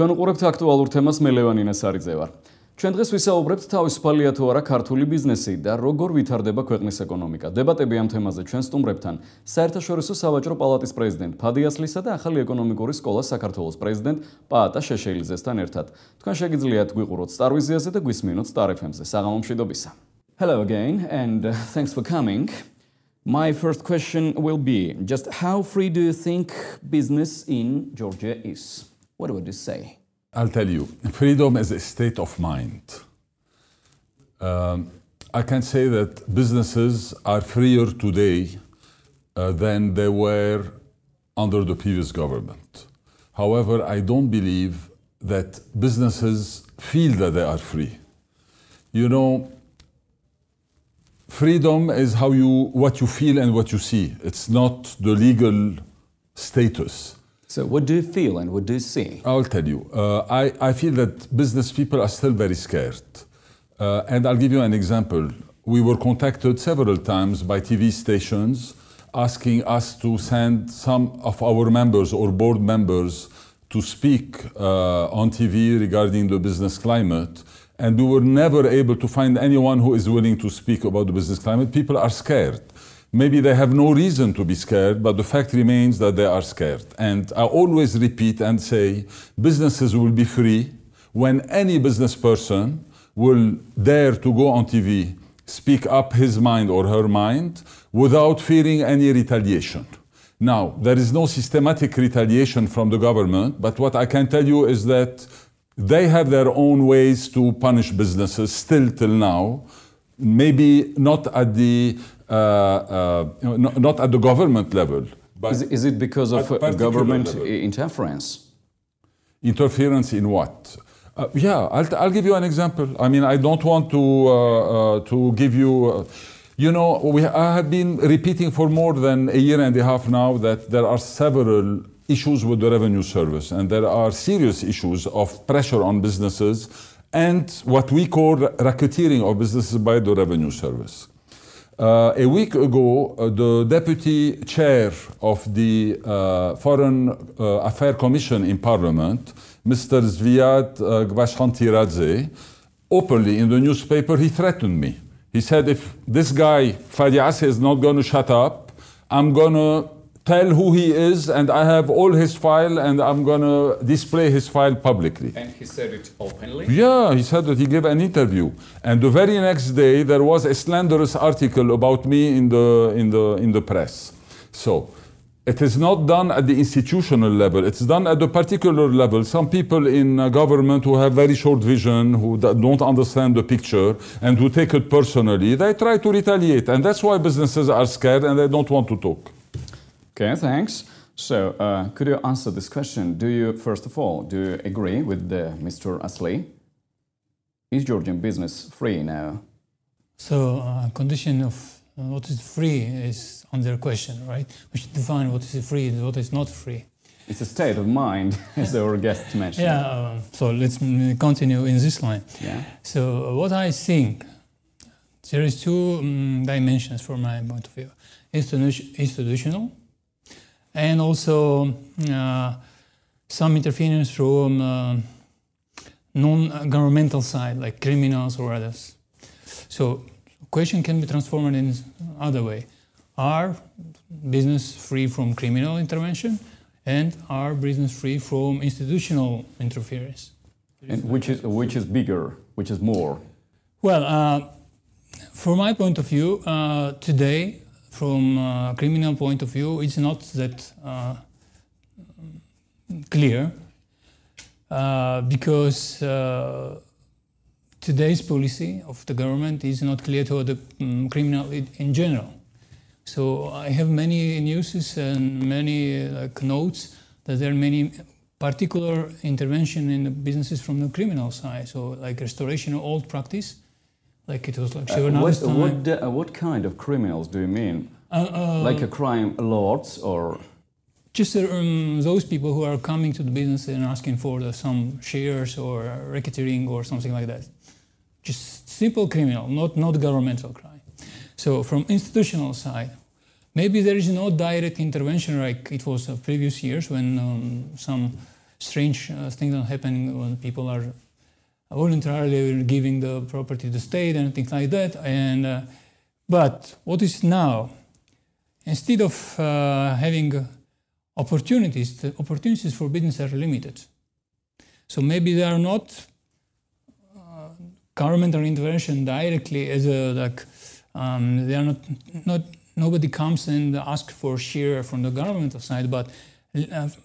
Თქვენ უყურებთ აქტუალურ თემას, მე ლევანი ნესარიძე ვარ. ჩვენ დღეს ვისაუბრებთ თავისუფალია თუ არა ქართული ბიზნესი და როგორ ვითარდება ქვეყნის ეკონომიკა. დებატები ამ თემაზე ჩვენ სტუმრებთან საერთაშორისო სავაჭრო პალატის პრეზიდენტ Fady Aslysა და ახალი ეკონომიკური სკოლა საქართველოს პრეზიდენტ Paata Sheshelidzeთან ერთად. თქვენ შეგიძლიათ გვიყუროთ სტარვიზიაზე და გვისმინოთ Star FM-ზე. საღამო მშვიდობისა. Hello again and thanks for coming. My first question will be just how free do you think business in Georgia is? What would you say? I'll tell you, freedom is a state of mind. I can say that businesses are freer today than they were under the previous government. However, I don't believe that businesses feel that they are free. You know, freedom is what you feel and what you see. It's not the legal status. So what do you feel and what do you see? I'll tell you. I feel that business people are still very scared. And I'll give you an example. We were contacted several times by TV stations asking us to send some of our members or board members to speak on TV regarding the business climate. And we were never able to find anyone who is willing to speak about the business climate. People are scared. Maybe they have no reason to be scared, but the fact remains that they are scared. And I always repeat and say, businesses will be free when any business person will dare to go on TV, speak up his mind or her mind without fearing any retaliation. Now, there is no systematic retaliation from the government, but what I can tell you is that they have their own ways to punish businesses still till now, maybe not at the not at the government level. But is it because of government interference? Interference in what? Yeah, I'll give you an example. I mean, I don't want to give you... you know, I have been repeating for more than a year and a half now that there are several issues with the revenue service, and there are serious issues of pressure on businesses and what we call racketeering of businesses by the revenue service. A week ago, the deputy chair of the Foreign Affairs Commission in Parliament, Mr. Zviad Gvashanthiradze, openly in the newspaper, he threatened me. He said, if this guy, Fady Aslysy, is not going to shut up, I'm going to tell who he is, and I have all his file, and I'm going to display his file publicly. And he said it openly? Yeah, he said that he gave an interview. And the very next day, there was a slanderous article about me in the press. So, it is not done at the institutional level. It's done at the particular level. Some people in government who have very short vision, who don't understand the picture, and who take it personally, they try to retaliate. And that's why businesses are scared and they don't want to talk. Okay, thanks. So, could you answer this question? Do you, first of all, do you agree with Mr. Asly? Is Georgian business free now? So, condition of what is free is under question, right? We should define what is free and what is not free. It's a state of mind, as our guest mentioned. Yeah, so let's continue in this line. Yeah. So, what I think, there is two dimensions from my point of view. Institutional, and also some interference from non-governmental side, like criminals or others. So, question can be transformed in other way. Are business free from criminal intervention, and are business free from institutional interference? And which is bigger, which is more? Well, from my point of view, today, from a criminal point of view, it's not that clear because today's policy of the government is not clear to the criminal in general. So I have many news and many notes that there are many particular intervention in the businesses from the criminal side. So like restoration of old practice. Like it was like what kind of criminals do you mean? Like a crime lords or? Just those people who are coming to the business and asking for some shares or racketeering or something like that. Just simple criminal, not governmental crime. So from institutional side, maybe there is no direct intervention like it was previous years when some strange things are happening when people are voluntarily giving the property to the state and things like that. And but what is now? Instead of having opportunities, the opportunities for business are limited. So maybe they are not governmental intervention directly as a they are not nobody comes and asks for share from the governmental side, but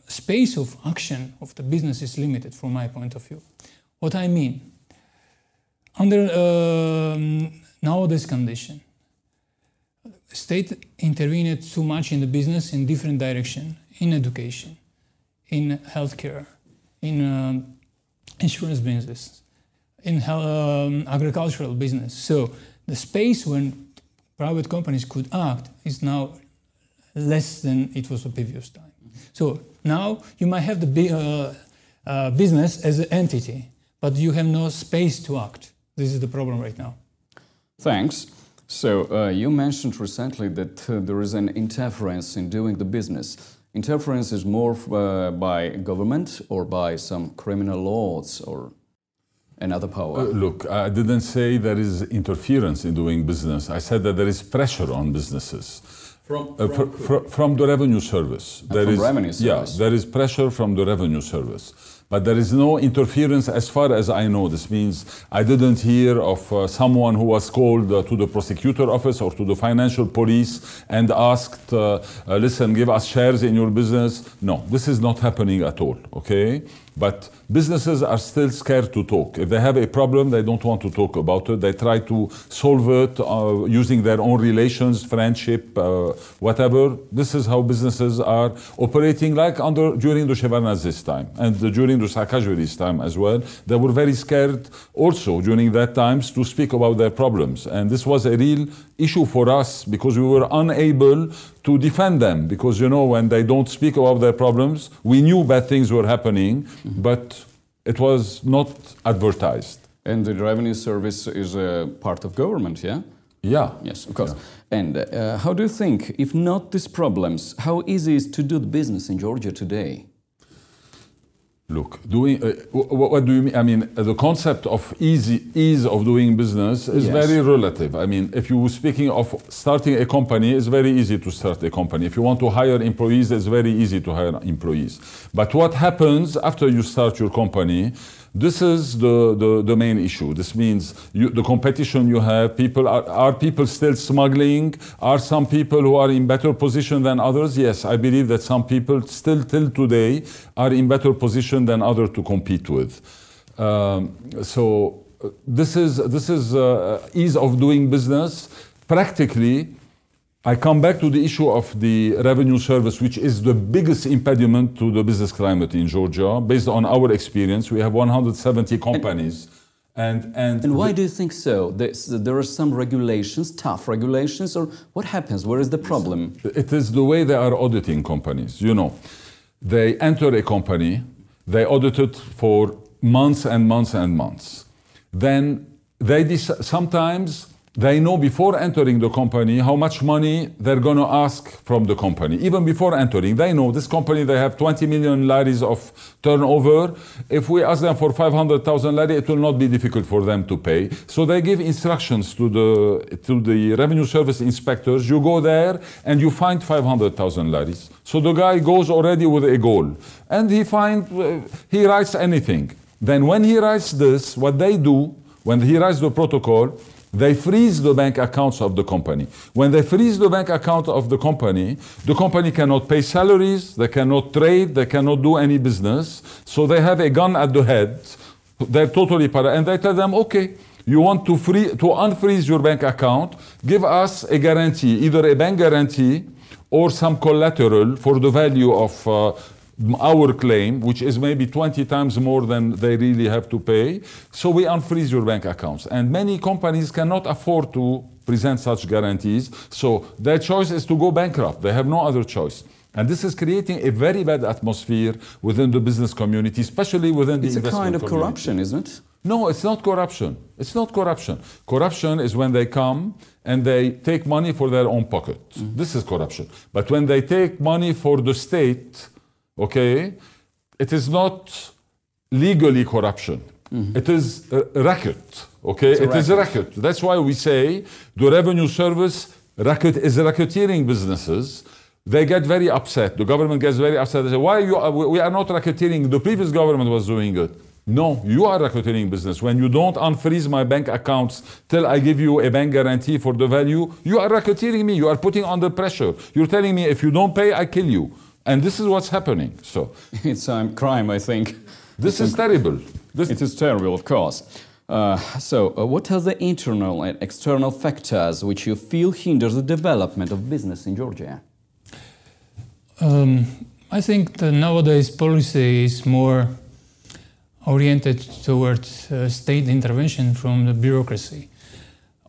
space of action of the business is limited from my point of view. What I mean, under nowadays condition, state intervened too much in the business in different direction, in education, in healthcare, in insurance business, in agricultural business. So the space when private companies could act is now less than it was the previous time. So now you might have the business as an entity, but you have no space to act. This is the problem right now. Thanks. So you mentioned recently that there is an interference in doing the business. Interference is more by government or by some criminal laws or another power? Look, I didn't say there is interference in doing business. I said that there is pressure on businesses. From the revenue service. Revenue service. Yeah, there is pressure from the revenue service. But there is no interference as far as I know. This means I didn't hear of someone who was called to the prosecutor office or to the financial police and asked, listen, give us shares in your business. No, this is not happening at all, okay? But businesses are still scared to talk. If they have a problem, they don't want to talk about it. They try to solve it using their own relations, friendship, whatever. This is how businesses are operating, like during the Shevardnadze's time and during the Saakashvili's time as well. They were very scared also during that times to speak about their problems. And this was a real issue for us because we were unable to defend them. Because, you know, when they don't speak about their problems, we knew bad things were happening, but it was not advertised. And the revenue service is a part of government, yeah? Yeah. Yes, of course. Yeah. And how do you think, if not these problems, how easy is to do the business in Georgia today? Look, what do you mean? I mean, the concept of ease of doing business is very relative. I mean, if you were speaking of starting a company, it's very easy to start a company. If you want to hire employees, it's very easy to hire employees. But what happens after you start your company, this is the main issue. This means the competition you have, are people still smuggling? Are some people who are in better position than others? Yes, I believe that some people still till today are in better position than others to compete with. So this is ease of doing business. Practically, I come back to the issue of the revenue service, which is the biggest impediment to the business climate in Georgia. Based on our experience, we have 170 companies. And why do you think so? There are some regulations, tough regulations, or what happens? Where is the problem? It is the way they are auditing companies. You know, they enter a company, they audit it for months and months and months. Then they sometimes they know before entering the company how much money they're going to ask from the company. Even before entering, they know this company, they have 20 million laris of turnover. If we ask them for 500,000 lari, it will not be difficult for them to pay. So they give instructions to the revenue service inspectors. You go there and you find 500,000 laris. So the guy goes already with a goal. And he writes anything. Then when he writes this, what they do, when he writes the protocol, they freeze the bank accounts of the company. When they freeze the bank account of the company cannot pay salaries, they cannot trade, they cannot do any business. So they have a gun at the head. They're totally and they tell them, okay, you want to unfreeze your bank account, give us a guarantee, either a bank guarantee or some collateral for the value of our claim, which is maybe 20 times more than they really have to pay. So we unfreeze your bank accounts. And many companies cannot afford to present such guarantees. So their choice is to go bankrupt. They have no other choice. And this is creating a very bad atmosphere within the business community, especially within the investment community. It's a kind of corruption, isn't it? No, it's not corruption. It's not corruption. Corruption is when they come and they take money for their own pocket. This is corruption. But when they take money for the state, okay, it is not legally corruption. It is a racket. Okay, it is a racket. That's why we say the revenue service racket is racketeering businesses. They get very upset. The government gets very upset. They say, "Why we are not racketeering? The previous government was doing it." No, you are racketeering business. When you don't unfreeze my bank accounts till I give you a bank guarantee for the value, you are racketeering me. You are putting under pressure. You're telling me if you don't pay, I kill you. And this is what's happening. So it's a crime, I think. This is terrible. It is terrible, of course. What are the internal and external factors which you feel hinder the development of business in Georgia? I think that nowadays policy is more oriented towards state intervention from the bureaucracy.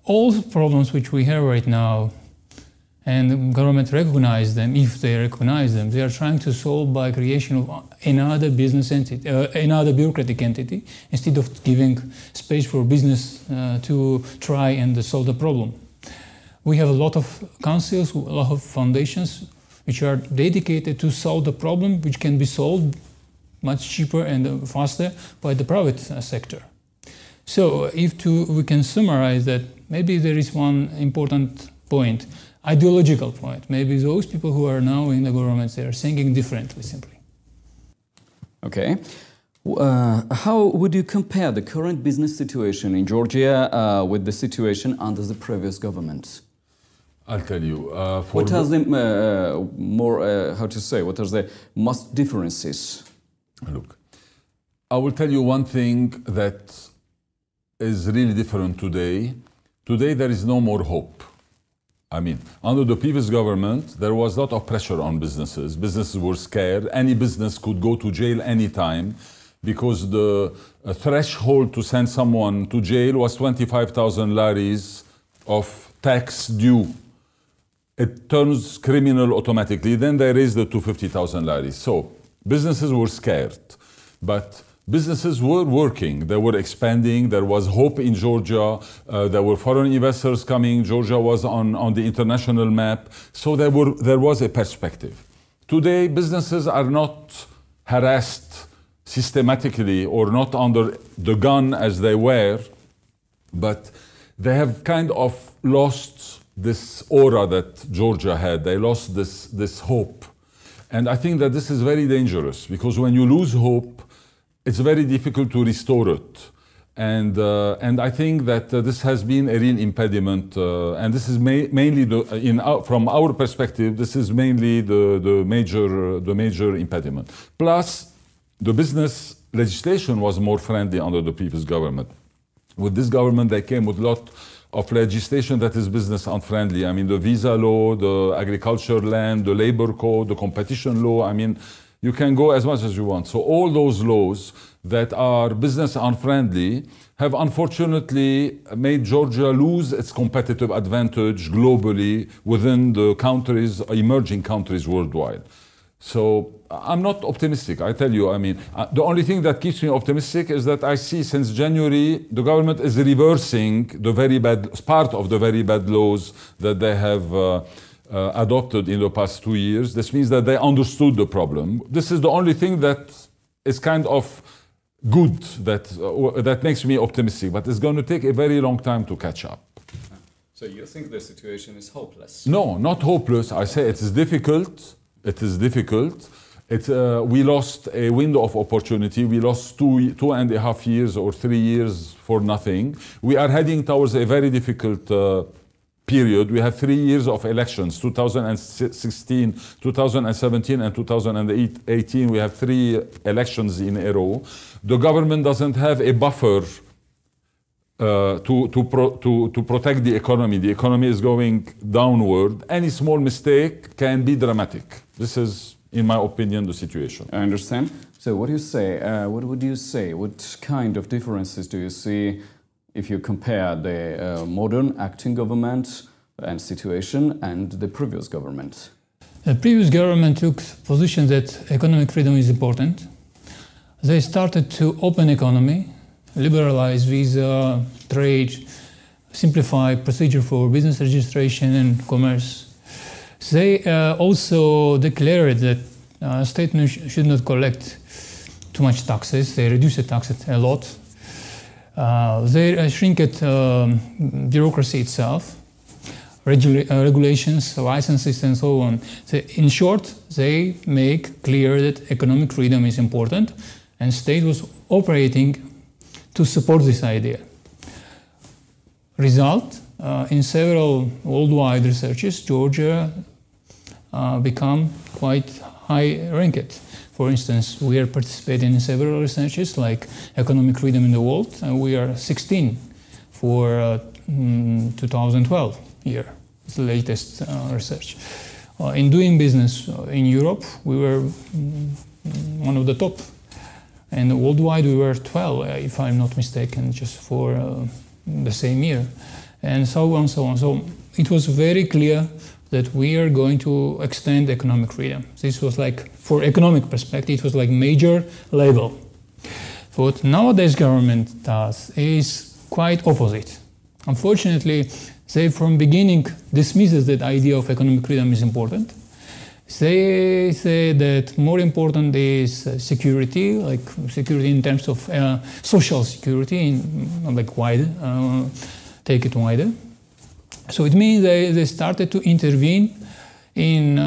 All the problems which we have right now, and the government recognize them, if they recognize them, they are trying to solve by creation of another business entity, another bureaucratic entity, instead of giving space for business to try and solve the problem. We have a lot of councils, a lot of foundations which are dedicated to solve the problem, which can be solved much cheaper and faster by the private sector. So if we can summarize that, maybe there is one important point, ideological point. Maybe those people who are now in the government, they are thinking differently, simply. Okay. How would you compare the current business situation in Georgia with the situation under the previous government? I'll tell you. What are the what are the most differences? Look, I will tell you one thing that is really different today. Today there is no more hope. I mean, under the previous government, there was a lot of pressure on businesses. Businesses were scared. Any business could go to jail anytime because the threshold to send someone to jail was 25,000 laris of tax due. It turns criminal automatically. Then they raised it to 50,000 laris. So businesses were scared, but businesses were working. They were expanding. There was hope in Georgia. There were foreign investors coming. Georgia was on the international map. So there was a perspective. Today, businesses are not harassed systematically or not under the gun as they were, but they have kind of lost this aura that Georgia had. They lost this hope. And I think that this is very dangerous because when you lose hope, it's very difficult to restore it. And I think that this has been a real impediment. And this is mainly, from our perspective, this is mainly the major impediment. Plus, the business legislation was more friendly under the previous government. With this government, they came with a lot of legislation that is business unfriendly. I mean, the visa law, the agriculture land, the labor code, the competition law. I mean, you can go as much as you want. So all those laws that are business unfriendly have unfortunately made Georgia lose its competitive advantage globally within the countries, emerging countries worldwide. So I'm not optimistic, I tell you. I mean, the only thing that keeps me optimistic is that I see since January, the government is reversing the part of the very bad laws that they have adopted in the past 2 years. This means that they understood the problem. This is the only thing that is kind of good, that makes me optimistic, but it's going to take a very long time to catch up. So you think the situation is hopeless? No, not hopeless. I say it is difficult. It is difficult. We lost a window of opportunity. We lost 2.5 years or 3 years for nothing. We are heading towards a very difficult period. We have 3 years of elections, 2016, 2017, and 2018. We have 3 elections in a row. The government doesn't have a buffer to protect the economy. The economy is going downward. Any small mistake can be dramatic. This is, in my opinion, the situation. I understand. So what do you say? What would you say? What kind of differences do you see if you compare the modern acting government and situation and the previous government? The previous government took position that economic freedom is important. They started to open economy, liberalize visa, trade, simplify procedure for business registration and commerce. They also declared that state should not collect too much taxes. They reduce the taxes a lot. They shrink bureaucracy itself, regulations, licenses, and so on. So in short, they make clear that economic freedom is important, and state was operating to support this idea. Result, in several worldwide researches, Georgia become quite high ranked. For instance, we are participating in several researches like economic freedom in the world, and we are 16 for 2012 year. It's the latest research. In doing business in Europe, we were one of the top, and worldwide we were 12, if I'm not mistaken, just for the same year, and so on, so on. So it was very clear that we are going to extend economic freedom. This was like, for economic perspective, it was like major level. What nowadays government does is quite opposite. Unfortunately, they from beginning dismisses that idea of economic freedom is important. They say that more important is security, like security in terms of social security, like wide, take it wider. So it means they started to intervene in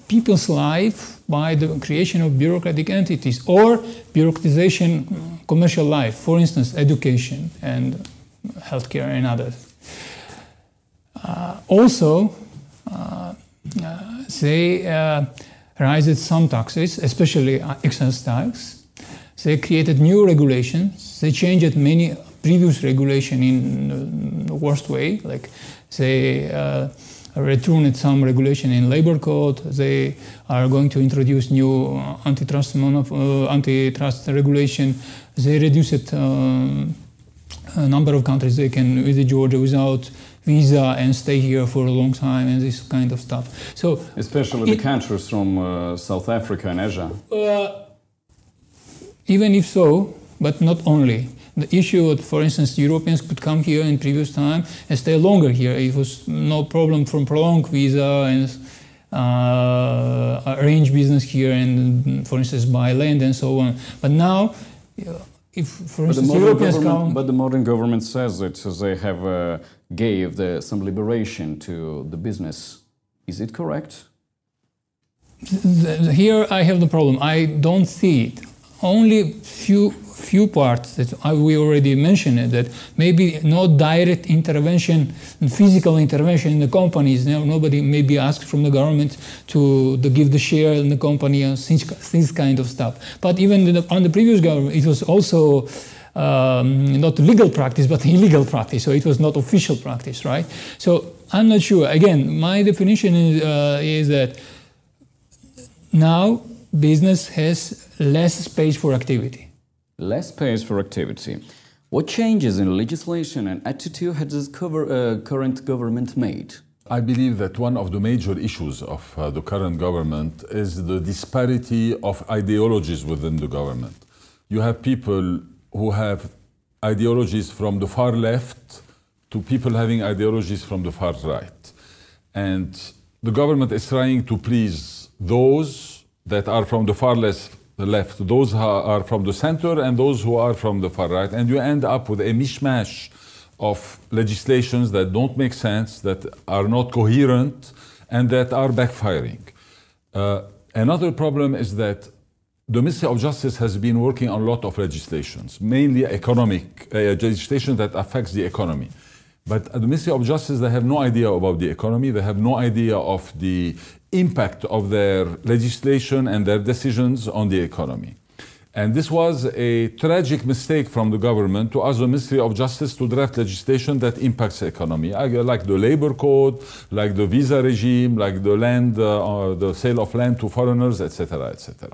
people's life by the creation of bureaucratic entities or bureaucratization commercial life, for instance, education and healthcare and others. Also, they raised some taxes, especially excise tax. They created new regulations. They changed many previous regulations in the worst way, like they returned some regulation in labor code. They are going to introduce new antitrust regulation. They reduced a number of countries they can visit Georgia without visa and stay here for a long time and this kind of stuff. So especially the countries from South Africa and Asia. Even if so, but not only. The issue that, for instance, Europeans could come here in previous time and stay longer here. It was no problem from prolonged visa and arrange business here and, for instance, buy land and so on. But now, if, for instance, Europeans come... But the modern government says that they have gave some liberation to the business. Is it correct? Here I have the problem. I don't see it. Only few parts that we already mentioned it, that maybe no direct intervention, physical intervention in the companies. Nobody maybe asks from the government to give the share in the company and this kind of stuff. But even on the previous government, it was also not legal practice, but illegal practice. So it was not official practice, right? So I'm not sure. Again, my definition is that now business has less space for activity. Less space for activity. What changes in legislation and attitude has this current government made? I believe that one of the major issues of the current government is the disparity of ideologies within the government. You have people who have ideologies from the far left to people having ideologies from the far right. And the government is trying to please those that are from the far left, those who are from the center, and those who are from the far right. And you end up with a mishmash of legislations that don't make sense, that are not coherent, and that are backfiring. Another problem is that the Ministry of Justice has been working on a lot of legislations, mainly economic legislation that affects the economy. But at the Ministry of Justice, they have no idea about the economy. They have no idea of the impact of their legislation and their decisions on the economy. And this was a tragic mistake from the government to ask the Ministry of Justice to draft legislation that impacts the economy, like the labor code, like the visa regime, like the land, the sale of land to foreigners, etc., etc.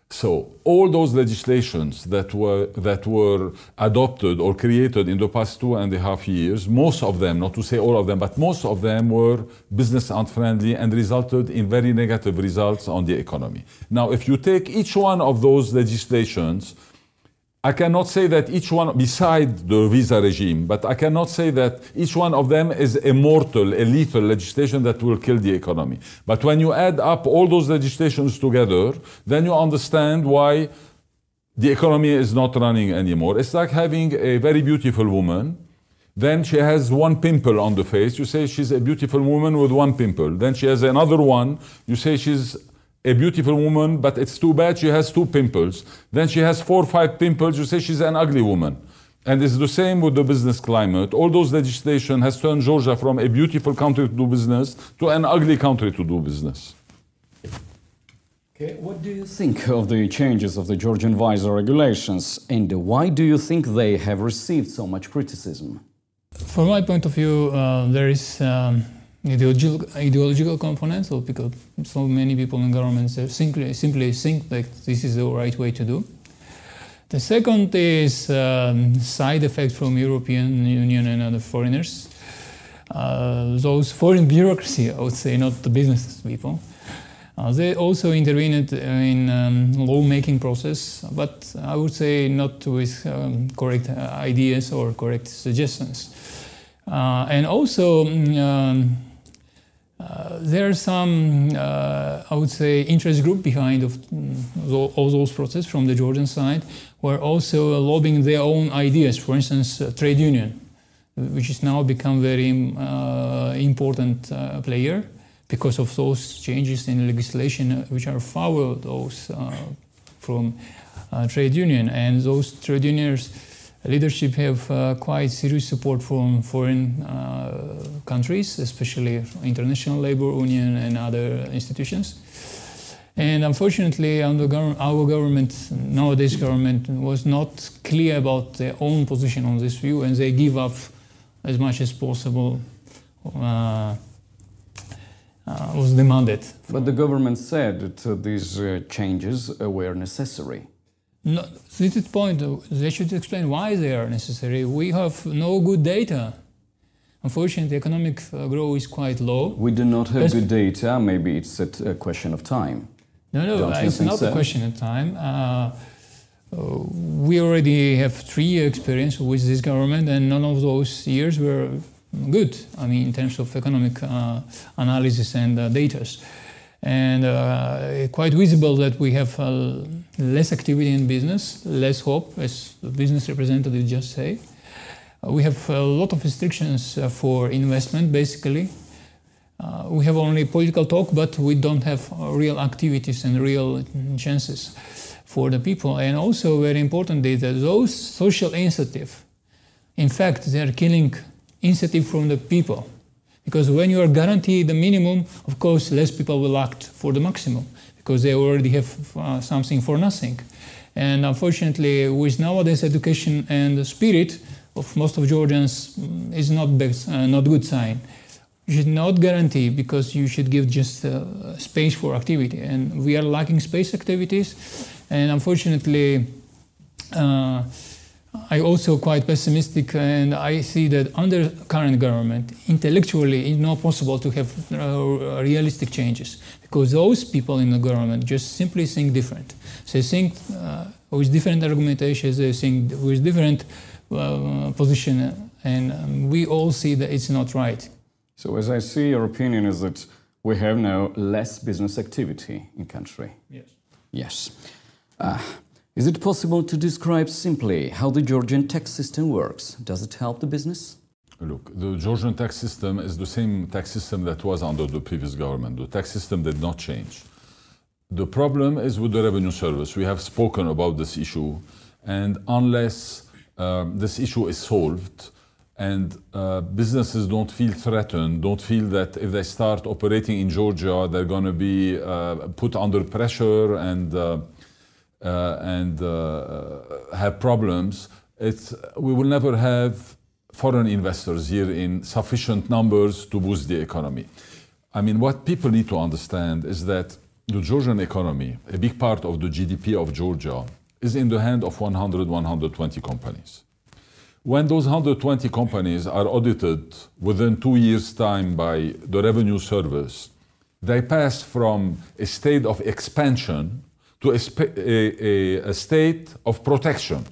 So all those legislations that were adopted or created in the past 2.5 years, most of them, not to say all of them, but most of them were business unfriendly and resulted in very negative results on the economy. Now, if you take each one of those legislations, I cannot say that each one, beside the visa regime, but I cannot say that each one of them is a lethal legislation that will kill the economy. But when you add up all those legislations together, then you understand why the economy is not running anymore. It's like having a very beautiful woman. Then she has one pimple on the face. You say she's a beautiful woman with one pimple. Then she has another one. You say she's a beautiful woman, but it's too bad she has two pimples. Then she has 4 or 5 pimples. You say she's an ugly woman. And it's the same with the business climate. All those legislation has turned Georgia from a beautiful country to do business to an ugly country to do business. Okay, what do you think of the changes of the Georgian visa regulations, and why do you think they have received so much criticism? From my point of view, there is ideological components, because so many people in governments simply think that this is the right way to do. The second is side effect from European Union and other foreigners. Those foreign bureaucracy, I would say, not the business people. They also intervened in law-making process, but I would say not with correct ideas or correct suggestions. And also, there are some, I would say, interest group behind of all those processes from the Georgian side, who are also lobbying their own ideas. For instance, trade union, which has now become very important player because of those changes in legislation which are followed those from trade union. And those trade unions leadership have quite serious support from foreign countries, especially International Labour Union and other institutions. And unfortunately, our government, nowadays government, was not clear about their own position on this view, and they give up as much as possible was demanded. But the government said that these changes were necessary. No, this is the point. They should explain why they are necessary. We have no good data. Unfortunately, economic growth is quite low. We do not have good data. Maybe it's a question of time. No, it's not a question of time. We already have 3 years experience with this government, and none of those years were good. I mean, in terms of economic analysis and data. And quite visible that we have less activity in business, less hope, as the business representative just said. We have a lot of restrictions for investment, basically. We have only political talk, but we don't have real activities and real chances for the people. And also very important is that those social initiatives, in fact, they are killing initiative from the people. Because when you are guaranteed the minimum, of course, less people will act for the maximum, because they already have something for nothing. And unfortunately, with nowadays education and the spirit of most of Georgians is not good sign. You should not guarantee, because you should give just space for activity. And we are lacking space activities. And unfortunately, I also quite pessimistic, and I see that under current government, intellectually, it's not possible to have realistic changes, because those people in the government just simply think different. They think with different argumentations, they think with different position, and we all see that it's not right. So as I see, your opinion is that we have now less business activity in country. Yes. Yes. Is it possible to describe simply how the Georgian tax system works? Does it help the business? Look, the Georgian tax system is the same tax system that was under the previous government. The tax system did not change. The problem is with the revenue service. We have spoken about this issue, and unless this issue is solved and businesses don't feel threatened, don't feel that if they start operating in Georgia, they're going to be put under pressure and have problems, we will never have foreign investors here in sufficient numbers to boost the economy. I mean, what people need to understand is that the Georgian economy, a big part of the GDP of Georgia, is in the hand of 100, 120 companies. When those 120 companies are audited within 2 years' time by the Revenue Service, they pass from a state of expansion to a state of protection.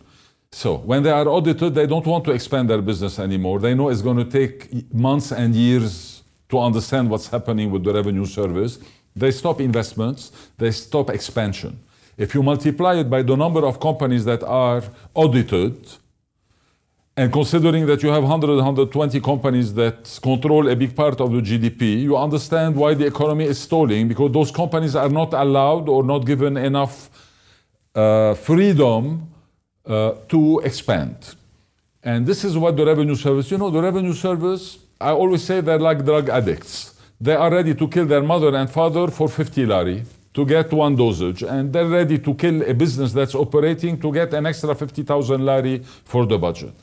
So when they are audited, they don't want to expand their business anymore. They know it's going to take months and years to understand what's happening with the Revenue Service. They stop investments, they stop expansion. If you multiply it by the number of companies that are audited, and considering that you have 100, 120 companies that control a big part of the GDP, you understand why the economy is stalling, because those companies are not allowed or not given enough freedom to expand. And this is what the revenue service, the revenue service, I always say they're like drug addicts. They are ready to kill their mother and father for 50 lari to get one dosage, and they're ready to kill a business that's operating to get an extra 50,000 lari for the budget.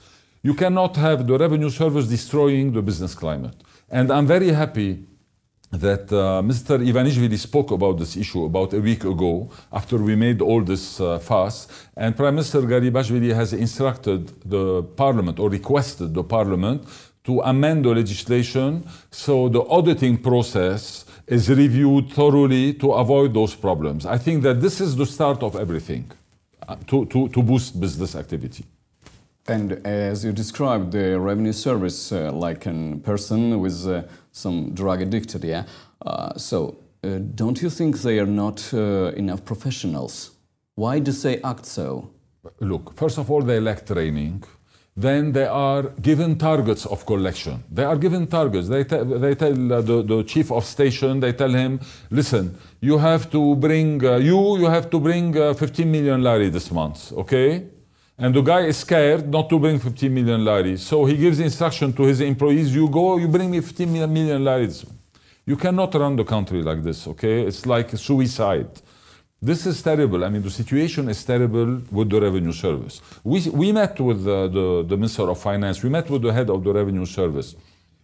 You cannot have the revenue service destroying the business climate. And I'm very happy that Mr. Ivanishvili spoke about this issue about a week ago after we made all this fuss. And Prime Minister Garibashvili has instructed the parliament or requested the parliament to amend the legislation so the auditing process is reviewed thoroughly to avoid those problems. I think that this is the start of everything to boost business activity. And as you described the revenue service like a person with some drug addicted, yeah? Don't you think they are not enough professionals? Why do they act so? Look, first of all, they lack training. Then they are given targets of collection. They are given targets. They tell the chief of station, they tell him, listen, you have to bring, you have to bring 15 million lari this month, okay? And the guy is scared not to bring 15 million lari. So he gives instruction to his employees, you go, you bring me 15 million lari. You cannot run the country like this, okay? It's like suicide. This is terrible. I mean, the situation is terrible with the revenue service. We met with the Minister of Finance. We met with the head of the revenue service.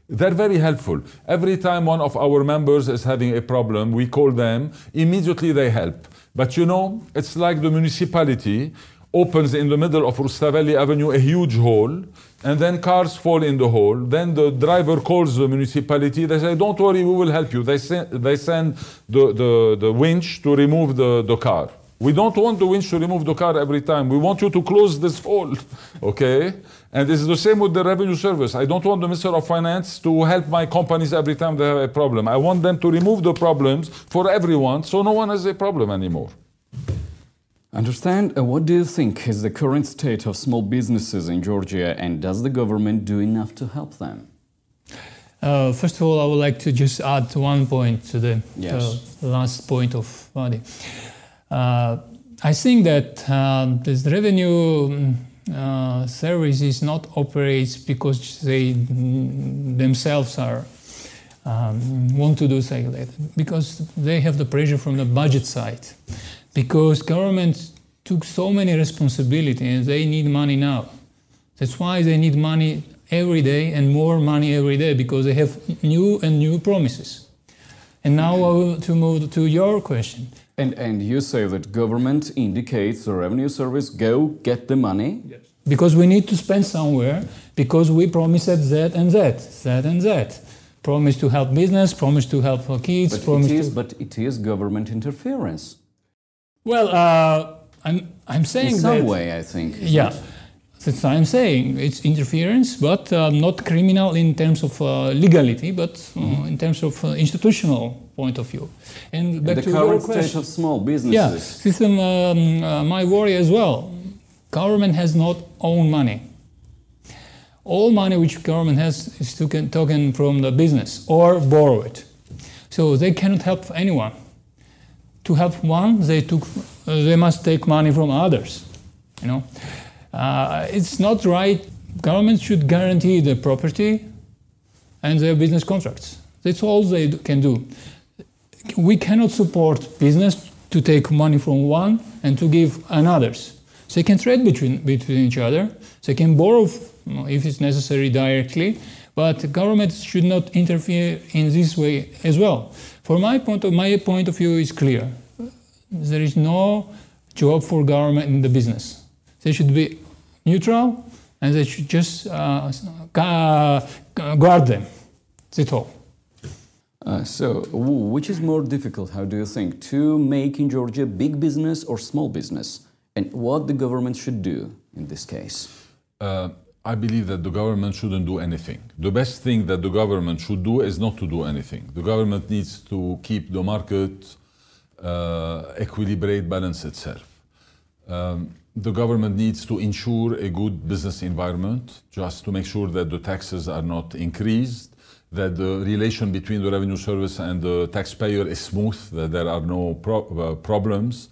They're very helpful. Every time one of our members is having a problem, we call them. Immediately they help. But it's like the municipality opens in the middle of Rustavelli Avenue a huge hole, and then cars fall in the hole. Then the driver calls the municipality. They say, don't worry, we will help you. They send the winch to remove the car. We don't want the winch to remove the car every time. We want you to close this hole, okay? And it's the same with the revenue service. I don't want the Minister of Finance to help my companies every time they have a problem. I want them to remove the problems for everyone, so no one has a problem anymore. Understand. What do you think is the current state of small businesses in Georgia, and does the government do enough to help them? First of all, I would like to just add one point to the last point of Fady. I think that this revenue service is not operates because they themselves are want to do something like that, because they have the pressure from the budget side. Because government took so many responsibilities and they need money now. That's why they need money every day and more money every day, because they have new and new promises. And now I will to move to your question. And you say that government indicates the revenue service, go get the money? Yes. Because we need to spend somewhere, because we promised that and that. Promise to help business, promise to help our kids. But it is government interference. Well, I'm saying that... In some way, I think. Yeah, that's what I'm saying. It's interference, but not criminal in terms of legality, but in terms of institutional point of view. And back the to your current question. state of small businesses. Yeah, system, my worry as well. Government has not own money. All money which government has is taken from the business or borrow it. So they cannot help anyone. To help one, they must take money from others. It's not right. Government should guarantee the property and their business contracts. That's all they can do. We cannot support business to take money from one and to give others. They can trade between each other. They can borrow if it's necessary directly, but the government should not interfere in this way as well. For my point of view is clear. There is no job for government in the business. They should be neutral and they should just guard them. That's all. So, which is more difficult, how do you think, to make in Georgia big business or small business? And what the government should do in this case? I believe that the government shouldn't do anything. The best thing that the government should do is not to do anything. The government needs to keep the market equilibrate, balance itself. The government needs to ensure a good business environment, just to make sure that the taxes are not increased, that the relation between the revenue service and the taxpayer is smooth, that there are no problems,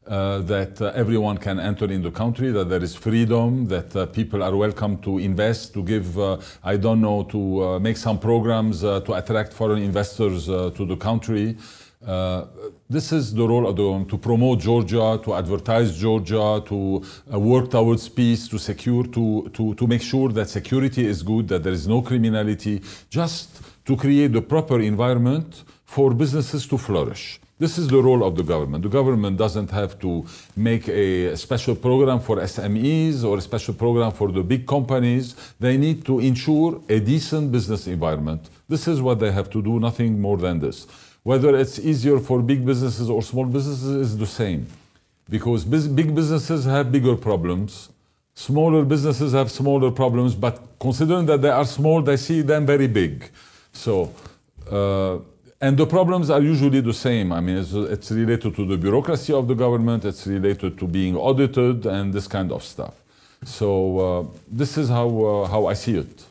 that everyone can enter in the country, that there is freedom, that people are welcome to invest, to give, to make some programs to attract foreign investors to the country. This is the role of the government, to promote Georgia, to advertise Georgia, to work towards peace, to secure, to make sure that security is good, that there is no criminality, just to create the proper environment for businesses to flourish. This is the role of the government. The government doesn't have to make a special program for SMEs or a special program for the big companies. They need to ensure a decent business environment. This is what they have to do, nothing more than this. Whether it's easier for big businesses or small businesses is the same. Because big businesses have bigger problems. Smaller businesses have smaller problems, but considering that they are small, they see them very big. So, and the problems are usually the same. I mean, it's related to the bureaucracy of the government, it's related to being audited and this kind of stuff. So this is how I see it.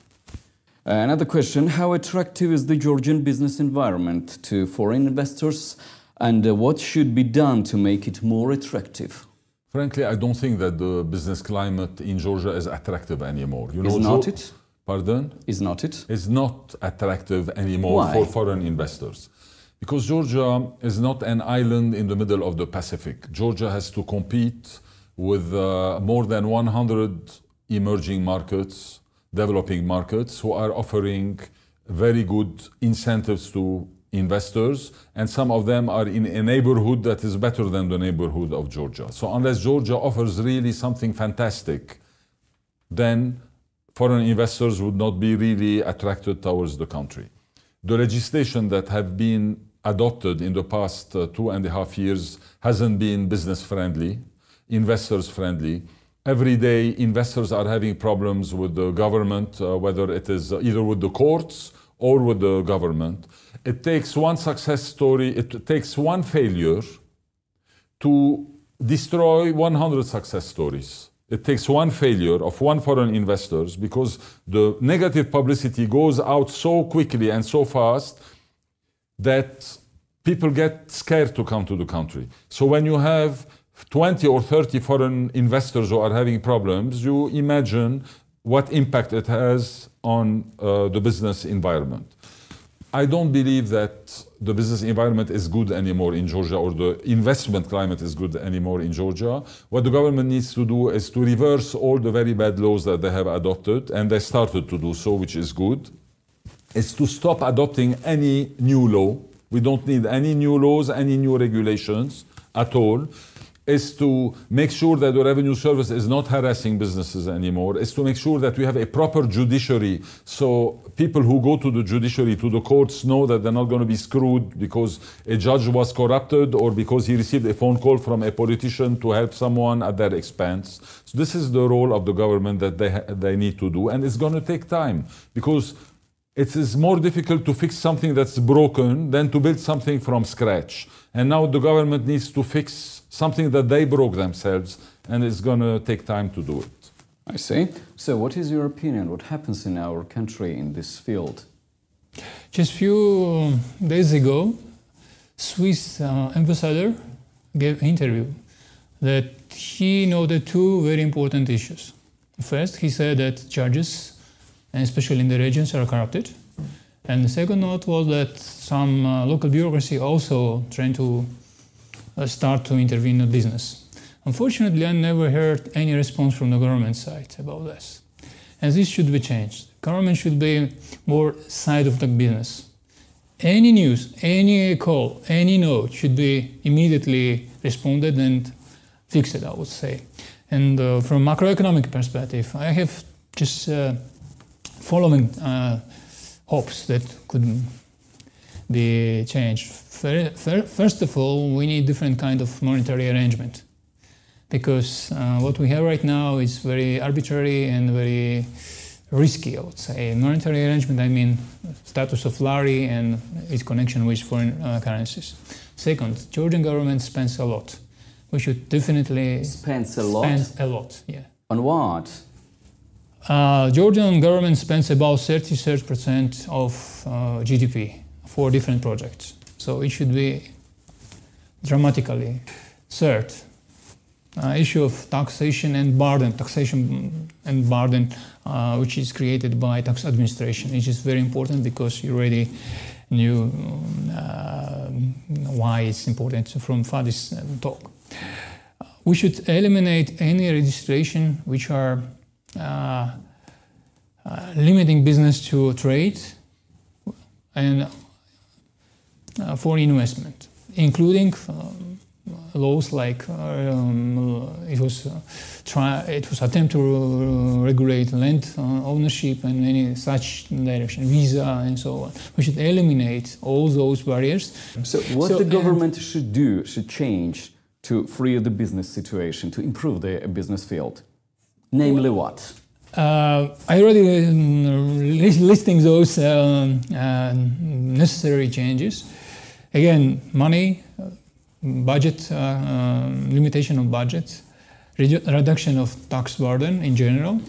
Another question, how attractive is the Georgian business environment to foreign investors, and what should be done to make it more attractive? Frankly, I don't think that the business climate in Georgia is attractive anymore. You know, is not it? Pardon? Is not it? It's not attractive anymore. Why? For foreign investors. Because Georgia is not an island in the middle of the Pacific. Georgia has to compete with more than 100 emerging markets, developing markets, who are offering very good incentives to investors, and some of them are in a neighborhood that is better than the neighborhood of Georgia. So unless Georgia offers really something fantastic, then foreign investors would not be really attracted towards the country. The legislation that have been adopted in the past 2.5 years hasn't been business friendly, investors friendly. Every day, investors are having problems with the government, whether it is either with the courts or with the government. It takes one success story, it takes one failure to destroy 100 success stories. It takes one failure of one foreign investors, because the negative publicity goes out so quickly and so fast that people get scared to come to the country. So when you have 20 or 30 foreign investors who are having problems, you imagine what impact it has on the business environment. I don't believe that the business environment is good anymore in Georgia, or the investment climate is good anymore in Georgia. What the government needs to do is to reverse all the very bad laws that they have adopted, and they started to do so, which is good. It's to stop adopting any new law. We don't need any new laws, any new regulations at all. Is to make sure that the revenue service is not harassing businesses anymore, is to make sure that we have a proper judiciary, so people who go to the judiciary, to the courts, know that they're not going to be screwed because a judge was corrupted or because he received a phone call from a politician to help someone at their expense. So this is the role of the government that they need to do, and it's going to take time, because it is more difficult to fix something that's broken than to build something from scratch. And now the government needs to fix something that they broke themselves, and it's going to take time to do it. I see. So what is your opinion? What happens in our country in this field? Just a few days ago, Swiss ambassador gave an interview that he noted two very important issues. First, he said that judges, and especially in the regions, are corrupted. And the second note was that some local bureaucracy also trying to start to intervene in business. Unfortunately, I never heard any response from the government side about this. And this should be changed. Government should be more side of the business. Any news, any call, any note should be immediately responded and fixed, I would say. And from macroeconomic perspective, I have just following hopes that could be changed. First of all, we need different kind of monetary arrangement, because what we have right now is very arbitrary and very risky, I would say. Monetary arrangement, I mean status of lari and its connection with foreign currencies. Second, Georgian government spends a lot. We should definitely Spends a lot? Spends a lot, yeah. On what? Georgian government spends about 30% of GDP for different projects. So it should be dramatically. Third, issue of taxation and burden, which is created by tax administration, which is very important because you already knew why it's important from Fady's talk. We should eliminate any registration which are limiting business to trade and foreign investment, including laws like it was attempt to regulate land ownership and many such direction, visa and so on. We should eliminate all those barriers. So what the government should do, should change to free the business situation, to improve the business field? Namely what? I already listing those necessary changes. Again, money, budget, limitation of budget, reduction of tax burden in general,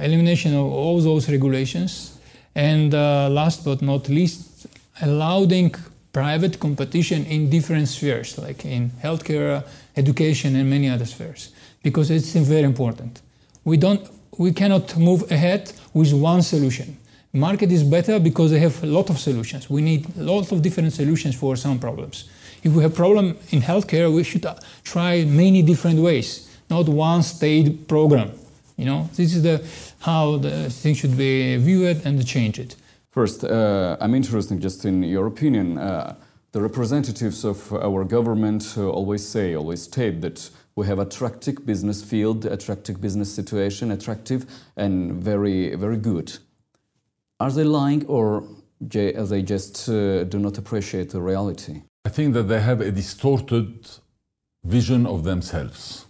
elimination of all those regulations, and last but not least, allowing private competition in different spheres, like in healthcare, education, and many other spheres, because it's very important. We cannot move ahead with one solution. Market is better because they have a lot of solutions. We need a lot of different solutions for some problems. If we have problem in healthcare, we should try many different ways, not one state program. You know, this is how the thing should be viewed and changed. First, I'm interested just in your opinion. The representatives of our government always state that we have attractive business field, attractive business situation, attractive and very, very good. Are they lying, or they just do not appreciate the reality? I think that they have a distorted vision of themselves.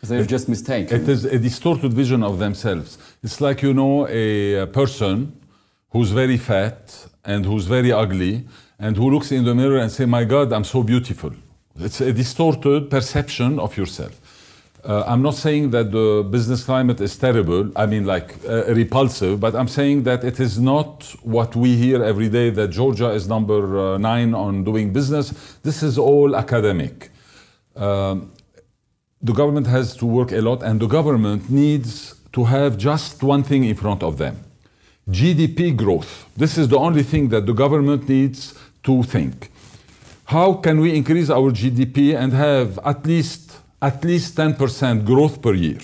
They're just mistaken. It is a distorted vision of themselves. It's like, you know, a person who's very fat and who's very ugly and who looks in the mirror and say, my God, I'm so beautiful. It's a distorted perception of yourself. I'm not saying that the business climate is terrible, I mean like repulsive, but I'm saying that it is not what we hear every day, that Georgia is number 9 on doing business. This is all academic. The government has to work a lot, and the government needs to have just one thing in front of them: GDP growth. This is the only thing that the government needs to think. How can we increase our GDP and have at least 10% growth per year?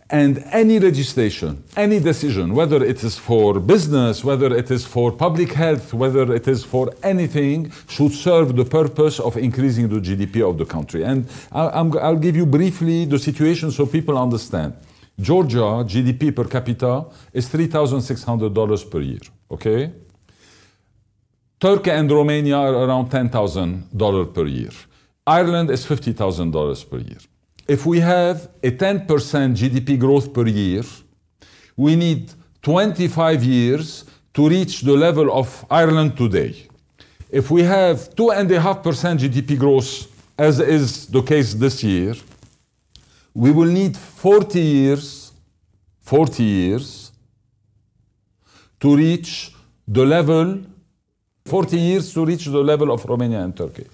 And any legislation, any decision, whether it is for business, whether it is for public health, whether it is for anything, should serve the purpose of increasing the GDP of the country. And I'll give you briefly the situation so people understand. Georgia GDP per capita is $3,600 per year, okay? Turkey and Romania are around $10,000 per year. Ireland is $50,000 per year. If we have a 10% GDP growth per year, we need 25 years to reach the level of Ireland today. If we have 2.5% GDP growth, as is the case this year, we will need 40 years to reach the level, 40 years to reach the level of Romania and Turkey.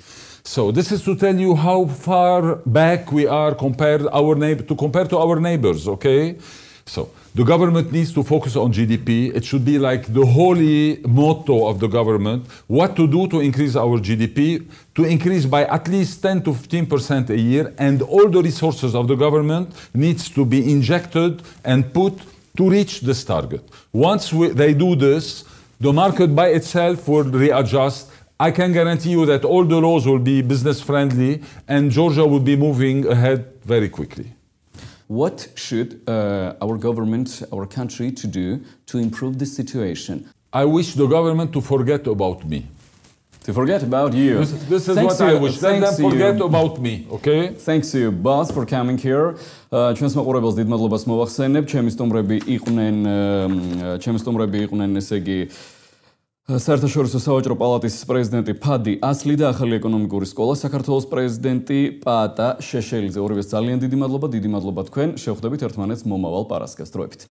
So this is to tell you how far back we are compared to our neighbors, okay? So the government needs to focus on GDP. It should be like the holy motto of the government. What to do to increase our GDP? To increase by at least 10 to 15% a year, and all the resources of the government needs to be injected and put to reach this target. Once they do this, the market by itself will readjust. I can guarantee you that all the laws will be business friendly and Georgia will be moving ahead very quickly. What should our government, our country to do to improve this situation? I wish the government to forget about me. To forget about you. This is what I wish. Let them forget about me, okay? Thanks to you, boss, for coming here. Ჩვენს მაყურებელს დიდ მადლობას მოვახსენებ. ჩემი სტუმრები იყვნენ, ესე იგი საერთაშორისო სავაჭრო პალატის პრეზიდენტი Fady, Asly და ახალი ეკონომიკური სკოლა, საქართველოს პრეზიდენტი Paata, Sheshelidze, ორივეს ძალიან დიდი მადლობა თქვენ. შევხვდებით ერთმანეთს მომავალ პარასკევს დროებით.